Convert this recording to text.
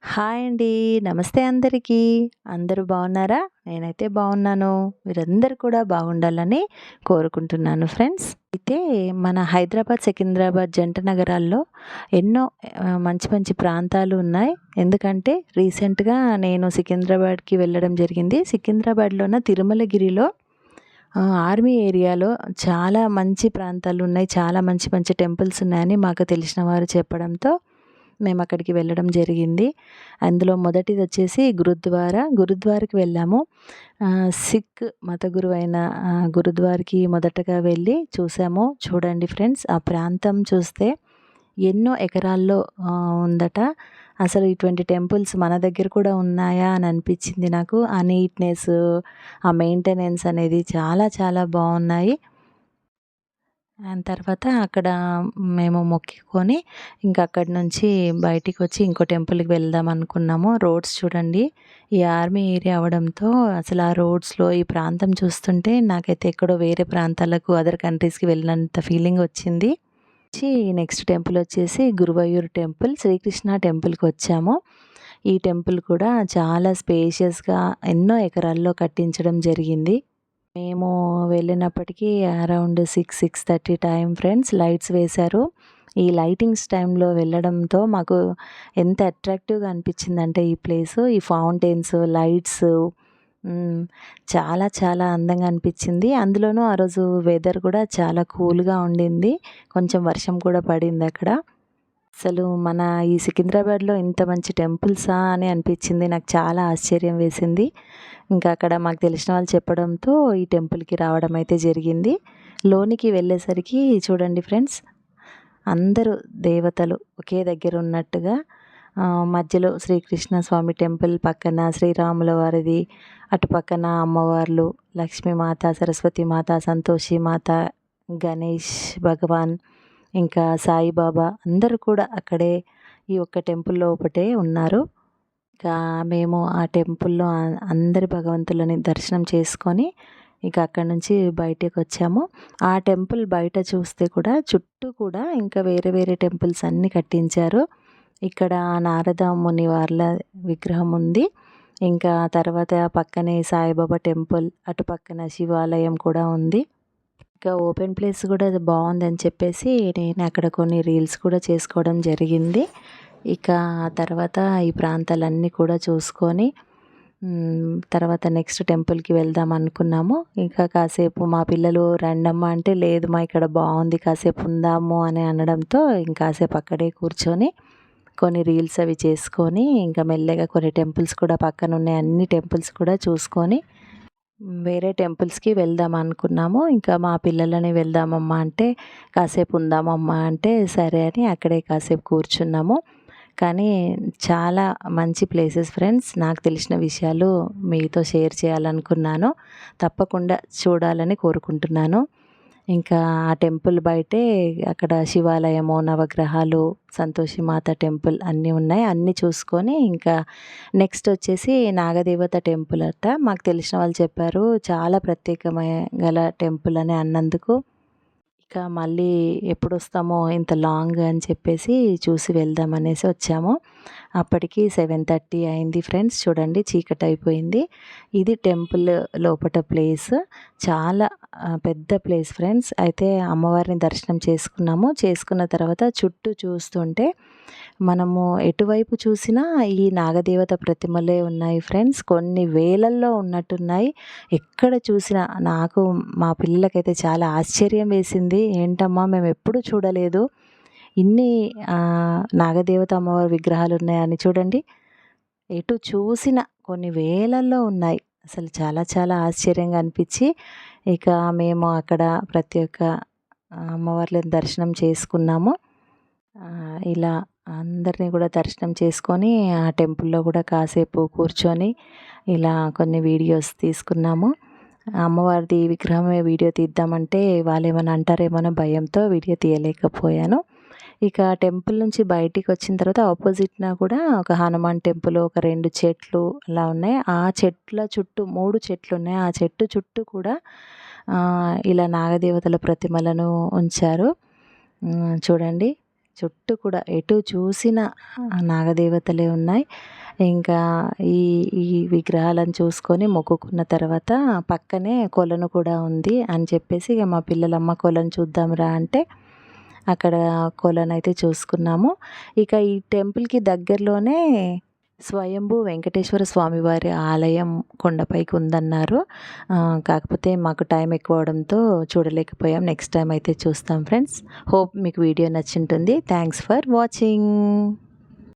Hi అండి. నమస్తే అందరికీ. అందరూ బాగున్నారా? నేనైతే బాగున్నాను. మీరందరూ కూడా బాగుండాలని కోరుకుంటున్నాను ఫ్రెండ్స్. అయితే మన హైదరాబాద్, సికింద్రాబాద్ జంట నగరాల్లో ఎన్నో మంచి మంచి ప్రాంతాలు ఉన్నాయి. ఎందుకంటే రీసెంట్‌గా నేను సికింద్రాబాద్‌కి వెళ్ళడం జరిగింది. సికింద్రాబాద్‌లోన తిరుమలగిరిలో ఆర్మీ ఏరియాలో చాలా మంచి ప్రాంతాలున్నాయి. చాలా మంచి మంచి టెంపుల్స్ ఉన్నాయని మాకు తెలిసిన వారు చెప్పడంతో మేమక్కడికి వెళ్ళడం జరిగింది. అందులో మొదటిదొచ్చేసి గురుద్వారా. గురుద్వారాకి వెళ్ళాము. సిక్ మత గురువైన గురుద్వారాకి మొదటగా వెళ్ళి చూసాము. చూడండి ఫ్రెండ్స్, ఆ ప్రాంతం చూస్తే ఎన్నో ఎకరాల్లో ఉందట. అసలు ఇటువంటి టెంపుల్స్ మన దగ్గర కూడా ఉన్నాయా అని అనిపించింది నాకు. ఆ నీట్‌నెస్, ఆ మెయింటెనెన్స్ అనేది చాలా చాలా బావున్నాయి. దాని తర్వాత అక్కడ మేము మొక్కుకొని ఇంకా అక్కడి నుంచి బయటికొచ్చి ఇంకో టెంపుల్‌కి వెళ్దాం అనుకున్నాము. రోడ్స్ చూడండి. ఈ ఆర్మీ ఏరియా అవ్వడంతో అసలు ఆ రోడ్స్‌లో ఈ ప్రాంతం చూస్తుంటే నాకైతే ఎక్కడో వేరే ప్రాంతాలకు అదర్ కంట్రీస్‌కి వెళ్ళినంత ఫీలింగ్ వచ్చింది. నెక్స్ట్ టెంపుల్ వచ్చేసి గురువాయూర్ టెంపుల్, శ్రీకృష్ణ టెంపుల్‌కొచ్చాము. ఈ టెంపుల్ కూడా చాలా స్పేషియస్‌గా ఎన్నో ఎకరాల్లో కట్టించడం జరిగింది. మేము వెళ్ళినప్పటికీ అరౌండ్ 6:30 టైం ఫ్రెండ్స్. లైట్స్ వేశారు. ఈ లైటింగ్స్ టైంలో వెళ్ళడంతో మాకు ఎంత అట్రాక్టివ్‌గా అనిపించిందంటే ఈ ప్లేసు, ఈ ఫౌంటైన్స్, లైట్స్, హ్మ్. చాలా చాలా అందంగా అనిపించింది. అందులోనూ ఆ రోజు వెదర్ కూడా చాలా కూల్‌గా ఉండింది. కొంచెం వర్షం కూడా పడిందక్కడ. అసలు మన ఈ సికింద్రాబాద్‌లో ఇంత మంచి టెంపుల్సా అని అనిపించింది. నాకు చాలా ఆశ్చర్యం వేసింది. ఇంకా అక్కడ మాకు తెలిసిన వాళ్ళు చెప్పడంతో ఈ టెంపుల్‌కి రావడం అయితే జరిగింది. లోనికి వెళ్ళేసరికి చూడండి ఫ్రెండ్స్, అందరూ దేవతలు ఒకే దగ్గర ఉన్నట్టుగా, మధ్యలో శ్రీకృష్ణ స్వామి టెంపుల్, పక్కన శ్రీరాముల వారిది, అటు పక్కన అమ్మవార్లు లక్ష్మీమాత, సరస్వతి మాత, సంతోషి మాత, గణేష్ భగవాన్, ఇంకా సాయిబాబా అందరూ కూడా అక్కడే ఈ ఒక్క టెంపుల్ లోపటే ఉన్నారు. ఇంకా మేము ఆ టెంపుల్‌లో అందరి భగవంతులని దర్శనం చేసుకొని ఇక అక్కడి నుంచి బయటకొచ్చాము. ఆ టెంపుల్ బయట చూస్తే కూడా చుట్టూ కూడా ఇంకా వేరే వేరే టెంపుల్స్ అన్నీ కట్టించారు. ఇక్కడ నారద ముని వాళ్ళ విగ్రహం ఉంది. ఇంకా తర్వాత పక్కనే సాయిబాబా టెంపుల్, అటు పక్కన శివాలయం కూడా ఉంది. ఇంకా ఓపెన్ ప్లేస్ కూడా అది బావుందని చెప్పేసి నేను అక్కడ కొన్ని రీల్స్ కూడా చేసుకోవడం జరిగింది. ఇక ఆ తర్వాత ఈ ప్రాంతాలన్నీ కూడా చూసుకొని తర్వాత నెక్స్ట్ టెంపుల్‌కి వెళ్దాం అనుకున్నాము. ఇంకా కాసేపు మా పిల్లలు రండమ్మా అంటే, లేదమ్మా ఇక్కడ బావుంది కాసేపు ఉందాము అని అనడంతో ఇంకాసేపు అక్కడే కూర్చొని కొన్ని రీల్స్ అవి చేసుకొని ఇంకా మెల్లగా కొన్ని టెంపుల్స్ కూడా పక్కనున్నాయి. అన్ని టెంపుల్స్ కూడా చూసుకొని వేరే టెంపుల్స్‌కి వెళ్దాం అనుకున్నాము. ఇంకా మా పిల్లలని వెళ్దామమ్మా అంటే, కాసేపు ఉందామమ్మా అంటే, సరే అని అక్కడే కాసేపు కూర్చున్నాము. కానీ చాలా మంచి ప్లేసెస్ ఫ్రెండ్స్. నాకు తెలిసిన విషయాలు మీతో షేర్ చేయాలనుకున్నాను. తప్పకుండా చూడాలని కోరుకుంటున్నాను. ఇంకా ఆ టెంపుల్ బయటే అక్కడ శివాలయము, నవగ్రహాలు, సంతోషి మాత టెంపుల్ అన్నీ ఉన్నాయి. అన్నీ చూసుకొని ఇంకా నెక్స్ట్ వచ్చేసి నాగదేవత టెంపుల్ అట. మాకు తెలిసిన వాళ్ళు చెప్పారు. చాలా గల టెంపుల్ అని అన్నందుకు ఇక మళ్ళీ ఎప్పుడొస్తామో ఇంత లాంగ్ అని చెప్పేసి చూసి వెళ్దామనేసి వచ్చాము. అప్పటికి 7:30 అయింది ఫ్రెండ్స్. చూడండి చీకటయిపోయింది. ఇది టెంపుల్ లోపట ప్లేస్. చాలా పెద్ద ప్లేస్ ఫ్రెండ్స్. అయితే అమ్మవారిని దర్శనం చేసుకున్నాము. చేసుకున్న తర్వాత చుట్టూ చూస్తుంటే మనము ఎటువైపు చూసినా ఈ నాగదేవత ప్రతిమలే ఉన్నాయి ఫ్రెండ్స్. కొన్ని వేలల్లో ఉన్నట్టున్నాయి. ఎక్కడ చూసినా నాకు మా పిల్లలకైతే చాలా ఆశ్చర్యం వేసింది. ఏంటమ్మా మేమెప్పుడూ చూడలేదు. ఇన్ని నాగదేవత అమ్మవారి విగ్రహాలున్నాయని చూడండి. ఎటు చూసినా కొన్ని వేలల్లో ఉన్నాయి. అసలు చాలా చాలా ఆశ్చర్యంగా అనిపిచ్చి, ఇక మేము అక్కడ ప్రతి ఒక్క అమ్మవార్లని దర్శనం చేసుకున్నాము. ఇలా అందరిని కూడా దర్శనం చేసుకొని ఆ టెంపుల్‌లో కూడా కాసేపు కూర్చొని ఇలా కొన్ని వీడియోస్ తీసుకున్నాము. అమ్మవారిది విగ్రహమే వీడియో తీద్దామంటే వాళ్ళేమన్నా అంటారేమోనో భయంతో వీడియో తీయలేకపోయాను. ఇక టెంపుల్ నుంచి బయటికొచ్చిన తర్వాత ఆపోజిట్‌న కూడా ఒక హనుమాన్ టెంపుల్, ఒక 2 చెట్లు అలా ఉన్నాయి. ఆ చెట్ల చుట్టూ 3 చెట్లున్నాయి. ఆ చెట్టు చుట్టూ కూడా ఇలా నాగదేవతల ప్రతిమలను ఉంచారు. చూడండి చుట్టూ కూడా ఎటు చూసినా నాగదేవతలే ఉన్నాయి. ఇంకా ఈ ఈ విగ్రహాలను చూసుకొని మొక్కుకున్న తర్వాత పక్కనే కొలను కూడా ఉంది అని చెప్పేసి ఇక మా పిల్లలమ్మ కొలను చూద్దాంరా అంటే అక్కడ కొలనైతే చూసుకున్నాము. ఇక ఈ టెంపుల్‌కి దగ్గరలోనే స్వయంభూ వెంకటేశ్వర స్వామివారి ఆలయం కొండపైకి ఉందన్నారు. కాకపోతే మాకు టైం ఎక్కువ అవ్వడంతో చూడలేకపోయాం. నెక్స్ట్ టైం అయితే చూస్తాం ఫ్రెండ్స్. హోప్ మీకు వీడియో నచ్చుంటుంది. Thanks for watching.